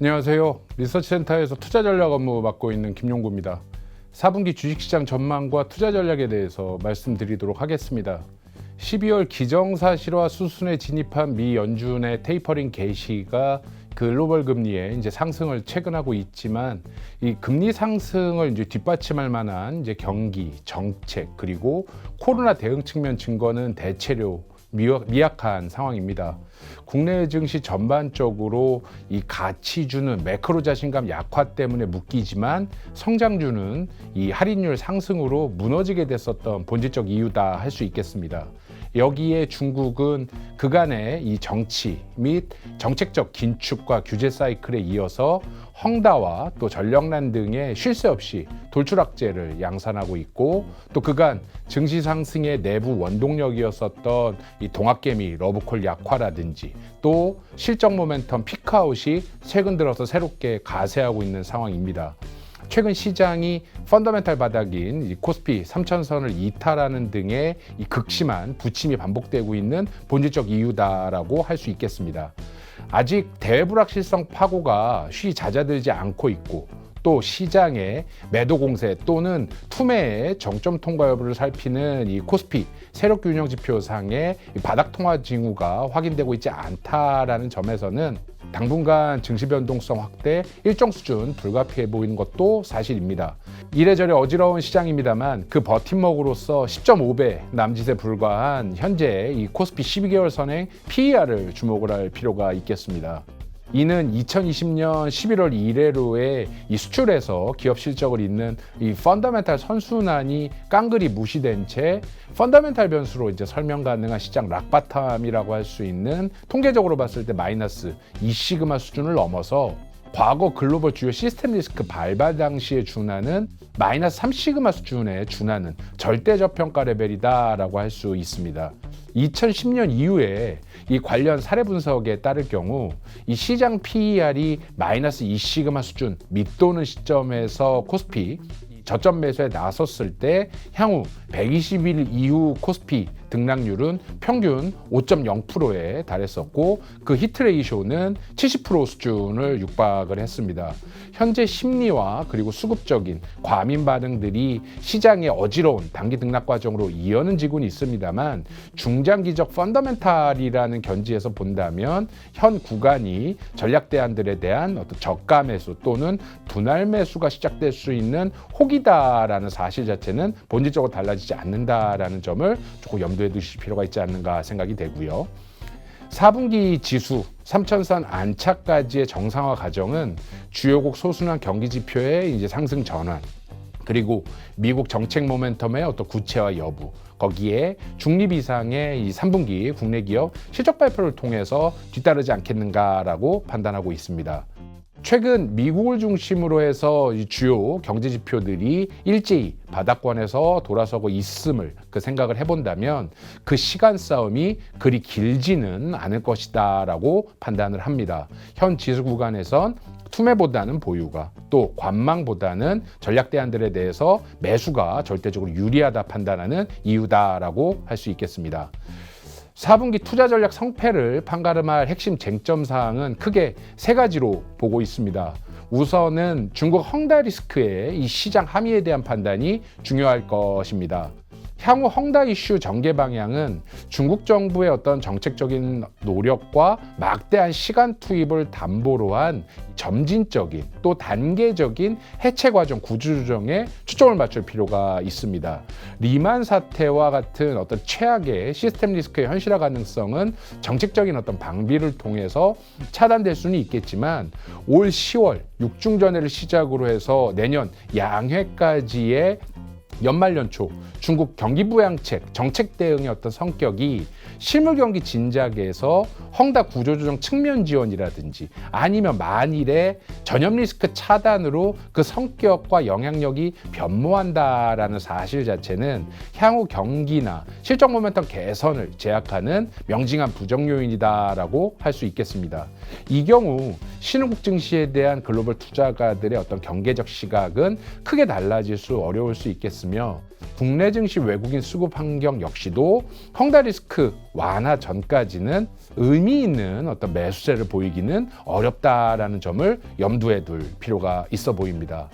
안녕하세요. 리서치센터에서 투자 전략 업무 맡고 있는 김용구입니다. 4분기 주식시장 전망과 투자 전략에 대해서 말씀드리도록 하겠습니다. 12월 기정사실화 수순에 진입한 미 연준의 테이퍼링 개시가 글로벌 금리의 이제 상승을 최근하고 있지만 이 금리 상승을 이제 뒷받침할 만한 이제 경기, 정책 그리고 코로나 대응 측면 증거는 대체로 미약한 상황입니다. 국내 증시 전반적으로 이 가치주는 매크로 자신감 약화 때문에 묶이지만 성장주는 이 할인율 상승으로 무너지게 됐었던 본질적 이유다 할 수 있겠습니다. 여기에 중국은 그간의 이 정치 및 정책적 긴축과 규제 사이클에 이어서 헝다와 또 전력난 등의 쉴 새 없이 돌출악재를 양산하고 있고, 또 그간 증시 상승의 내부 원동력이었었던 이 동학개미 러브콜 약화라든지 또 실적 모멘텀 피크아웃이 최근 들어서 새롭게 가세하고 있는 상황입니다. 최근 시장이 펀더멘탈 바닥인 이 코스피 3000선을 이탈하는 등의 이 극심한 부침이 반복되고 있는 본질적 이유다라고 할 수 있겠습니다. 아직 대불확실성 파고가 쉬 잦아들지 않고 있고, 또 시장의 매도 공세 또는 투매의 정점 통과 여부를 살피는 이 코스피 세력 균형 지표상의 바닥 통화 징후가 확인되고 있지 않다라는 점에서는 당분간 증시 변동성 확대 일정 수준 불가피해 보이는 것도 사실입니다. 이래저래 어지러운 시장입니다만 그 버팀목으로서 10.5배 남짓에 불과한 현재 이 코스피 12개월 선행 PER을 주목을 할 필요가 있겠습니다. 이는 2020년 11월 이래로의 이 수출에서 기업 실적을 잇는 이 펀더멘탈 선순환이 깡그리 무시된 채 펀더멘탈 변수로 이제 설명 가능한 시장 락바텀이라고 할 수 있는, 통계적으로 봤을 때 마이너스 2시그마 수준을 넘어서 과거 글로벌 주요 시스템 리스크 발발 당시에 준하는 마이너스 3시그마 수준에 준하는 절대 저평가 레벨이다라고 할 수 있습니다. 2010년 이후에 이 관련 사례 분석에 따를 경우 이 시장 PER이 마이너스 2시그마 수준 밑도는 시점에서 코스피 저점 매수에 나섰을 때 향후 120일 이후 코스피 등락률은 평균 5.0%에 달했었고, 그 히트레이쇼는 70% 수준을 육박을 했습니다. 현재 심리와 그리고 수급적인 과민 반응들이 시장의 어지러운 단기 등락 과정으로 이어는 지고는 있습니다만, 중장기적 펀더멘탈이라는 견지에서 본다면 현 구간이 전략 대안들에 대한 어떤 저가 매수 또는 분할 매수가 시작될 수 있는 혹이다라는 사실 자체는 본질적으로 달라지지 않는다라는 점을 조금 염두에 두실 필요가 있지 않는가 생각이 되고요. 4분기 지수 3000선 안착까지의 정상화 과정은 주요국 소순환 경기 지표의 이제 상승 전환, 그리고 미국 정책 모멘텀의 어떤 구체화 여부, 거기에 중립 이상의 이 3분기 국내 기업 실적 발표를 통해서 뒤따르지 않겠는가라고 판단하고 있습니다. 최근 미국을 중심으로 해서 주요 경제 지표들이 일제히 바닥권에서 돌아서고 있음을 생각을 해본다면 그 시간 싸움이 그리 길지는 않을 것이다라고 판단을 합니다. 현 지수 구간에선 투매보다는 보유가, 또 관망보다는 전략 대안들에 대해서 매수가 절대적으로 유리하다 판단하는 이유다라고 할 수 있겠습니다. 4분기 투자 전략 성패를 판가름할 핵심 쟁점 사항은 크게 세 가지로 보고 있습니다. 우선은 중국 헝다 리스크의 이 시장 함의에 대한 판단이 중요할 것입니다. 향후 헝다 이슈 전개 방향은 중국 정부의 어떤 정책적인 노력과 막대한 시간 투입을 담보로 한 점진적인 또 단계적인 해체 과정 구조 조정에 초점을 맞출 필요가 있습니다. 리만 사태와 같은 어떤 최악의 시스템 리스크의 현실화 가능성은 정책적인 어떤 방비를 통해서 차단될 수는 있겠지만, 올 10월 육중전회를 시작으로 해서 내년 양회까지의 연말 연초 중국 경기 부양책 정책 대응의 어떤 성격이 실물 경기 진작에서 헝다 구조조정 측면 지원이라든지 아니면 만일의 전염 리스크 차단으로 그 성격과 영향력이 변모한다라는 사실 자체는 향후 경기나 실적 모멘텀 개선을 제약하는 명징한 부정 요인이다라고 할 수 있겠습니다. 이 경우 신흥국 증시에 대한 글로벌 투자가들의 어떤 경계적 시각은 크게 달라질 수 어려울 수 있겠으며, 국내 증시 외국인 수급 환경 역시도 헝다 리스크 완화 전까지는 의미 있는 어떤 매수세를 보이기는 어렵다라는 점을 염두에 둘 필요가 있어 보입니다.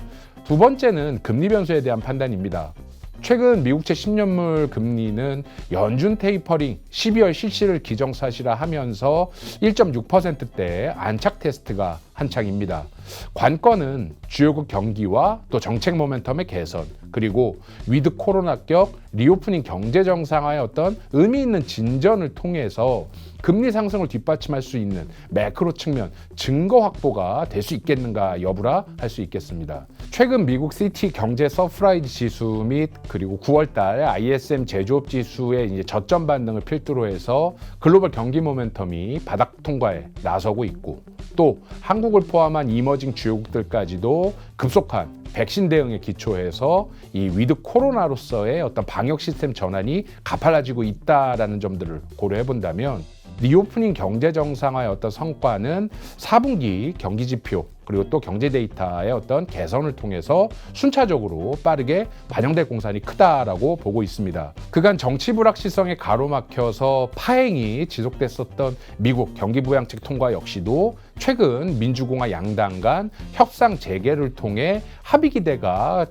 두 번째는 금리 변수에 대한 판단입니다. 최근 미국채 10년물 금리는 연준 테이퍼링 12월 실시를 기정사실화하면서 1.6%대 안착 테스트가 한창입니다. 관건은 주요국 경기와 또 정책 모멘텀의 개선, 그리고 위드 코로나격 리오프닝 경제 정상화의 어떤 의미 있는 진전을 통해서 금리 상승을 뒷받침할 수 있는 매크로 측면 증거 확보가 될 수 있겠는가 여부라 할 수 있겠습니다. 최근 미국 CT 경제 서프라이즈 지수 및 그리고 9월달 ISM 제조업 지수의 이제 저점 반등을 필두로 해서 글로벌 경기 모멘텀이 바닥 통과에 나서고 있고, 또 한국을 포함한 이머징 주요국들까지도 급속한 백신 대응에 기초해서 이 위드 코로나로서의 어떤 방역 시스템 전환이 가팔라지고 있다라는 점들을 고려해 본다면, 리오프닝 경제 정상화의 어떤 성과는 4분기 경기 지표 그리고 또 경제 데이터의 어떤 개선을 통해서 순차적으로 빠르게 반영될 공산이 크다라고 보고 있습니다. 그간 정치 불확실성에 가로막혀서 파행이 지속됐었던 미국 경기 부양책 통과 역시도 최근 민주공화 양당 간 협상 재개를 통해 합의 기대가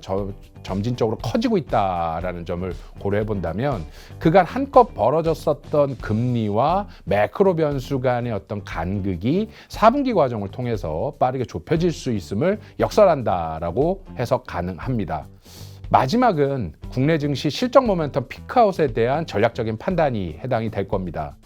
점진적으로 커지고 있다라는 점을 고려해 본다면, 그간 한껏 벌어졌었던 금리와 매크로 변수 간의 어떤 간극이 4분기 과정을 통해서 빠르게 좁혀질 수 있음을 역설한다라고 해석 가능합니다. 마지막은 국내 증시 실적 모멘텀 피크아웃에 대한 전략적인 판단이 해당이 될 겁니다.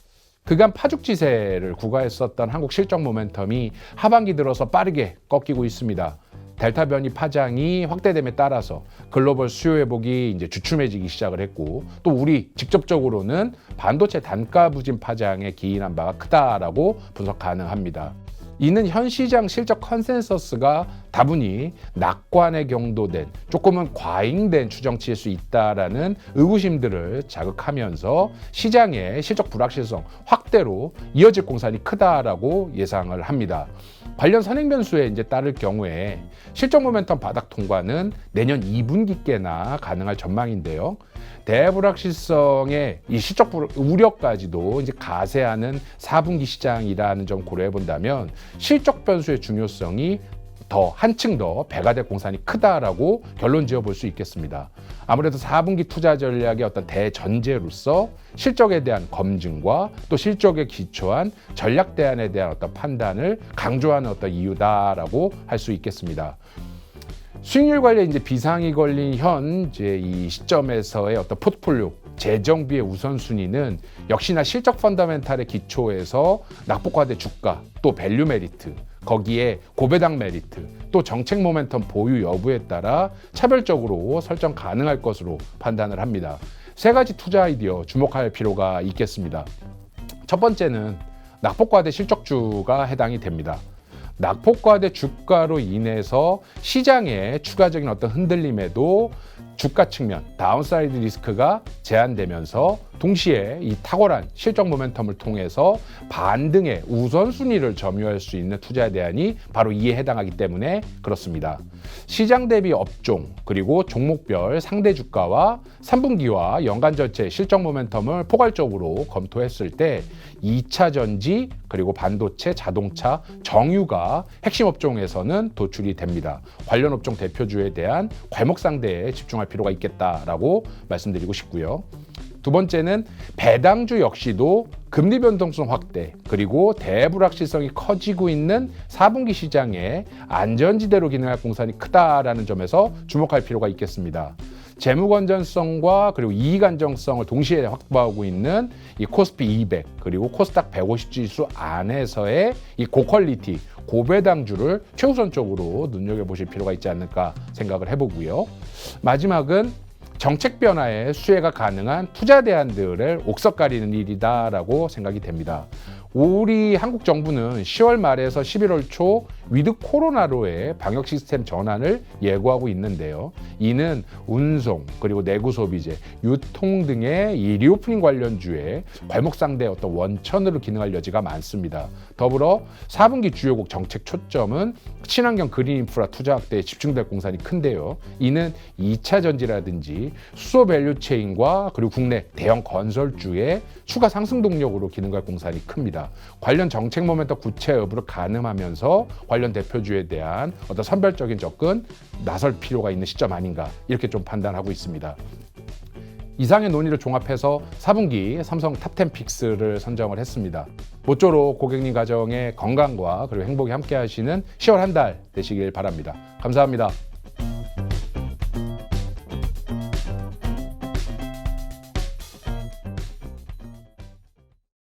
그간 파죽지세를 구가했었던 한국 실적 모멘텀이 하반기 들어서 빠르게 꺾이고 있습니다. 델타 변이 파장이 확대됨에 따라서 글로벌 수요 회복이 이제 주춤해지기 시작을 했고, 또 우리 직접적으로는 반도체 단가 부진 파장에 기인한 바가 크다라고 분석 가능합니다. 이는 현 시장 실적 컨센서스가 다분히 낙관에 경도된, 조금은 과잉된 추정치일 수 있다라는 의구심들을 자극하면서 시장의 실적 불확실성 확대로 이어질 공산이 크다라고 예상을 합니다. 관련 선행 변수에 이제 따를 경우에 실적 모멘텀 바닥 통과는 내년 2분기께나 가능할 전망인데요. 대불확실성의 이 실적 우려까지도 이제 가세하는 4분기 시장이라는 점 고려해 본다면, 실적 변수의 중요성이 한층 더 배가 될 공산이 크다라고 결론 지어 볼 수 있겠습니다. 아무래도 4분기 투자 전략의 어떤 대전제로서 실적에 대한 검증과 또 실적에 기초한 전략 대안에 대한 어떤 판단을 강조하는 어떤 이유다라고 할 수 있겠습니다. 수익률 관리에 이제 비상이 걸린 현재 이 시점에서의 어떤 포트폴리오 재정비의 우선순위는 역시나 실적 펀더멘탈에 기초해서 낙폭과대 주가, 또 밸류 메리트, 거기에 고배당 메리트, 또 정책 모멘텀 보유 여부에 따라 차별적으로 설정 가능할 것으로 판단을 합니다. 세 가지 투자 아이디어 주목할 필요가 있겠습니다. 첫 번째는 낙폭과대 실적주가 해당이 됩니다. 낙폭과대 주가로 인해서 시장의 추가적인 어떤 흔들림에도 주가 측면 다운사이드 리스크가 제한되면서 동시에 이 탁월한 실적 모멘텀을 통해서 반등의 우선순위를 점유할 수 있는 투자 대안이 바로 이에 해당하기 때문에 그렇습니다. 시장 대비 업종 그리고 종목별 상대 주가와 3분기와 연간 전체 실적 모멘텀을 포괄적으로 검토했을 때 2차 전지 그리고 반도체, 자동차, 정유가 핵심 업종에서는 도출이 됩니다. 관련 업종 대표주에 대한 괄목 상대에 집중할 필요가 있겠다라고 말씀드리고 싶고요. 두 번째는 배당주 역시도 금리 변동성 확대 그리고 대불확실성이 커지고 있는 4분기 시장에 안전지대로 기능할 공산이 크다라는 점에서 주목할 필요가 있겠습니다. 재무 건전성과 그리고 이익 안정성을 동시에 확보하고 있는 이 코스피 200 그리고 코스닥 150 지수 안에서의 이 고퀄리티 고배당주를 최우선적으로 눈여겨보실 필요가 있지 않을까 생각을 해보고요. 마지막은 정책 변화에 수혜가 가능한 투자 대안들을 옥석 가리는 일이다라고 생각이 됩니다. 우리 한국 정부는 10월 말에서 11월 초 위드 코로나로의 방역 시스템 전환을 예고하고 있는데요. 이는 운송 그리고 내구 소비재, 유통 등의 이 리오프닝 관련주에 발목상대 어떤 원천으로 기능할 여지가 많습니다. 더불어 4분기 주요국 정책 초점은 친환경 그린 인프라 투자 확대에 집중될 공산이 큰데요. 이는 2차 전지라든지 수소 밸류 체인과 그리고 국내 대형 건설주의 추가 상승 동력으로 기능할 공산이 큽니다. 관련 정책 모멘텀 구체 여부를 가늠하면서 관련 대표주에 대한 어떤 선별적인 접근 나설 필요가 있는 시점 아닌가 이렇게 좀 판단하고 있습니다. 이상의 논의를 종합해서 4분기 삼성 탑10 픽스를 선정을 했습니다. 모쪼록 고객님 가정의 건강과 그리고 행복이 함께 하시는 10월 한 달 되시길 바랍니다. 감사합니다.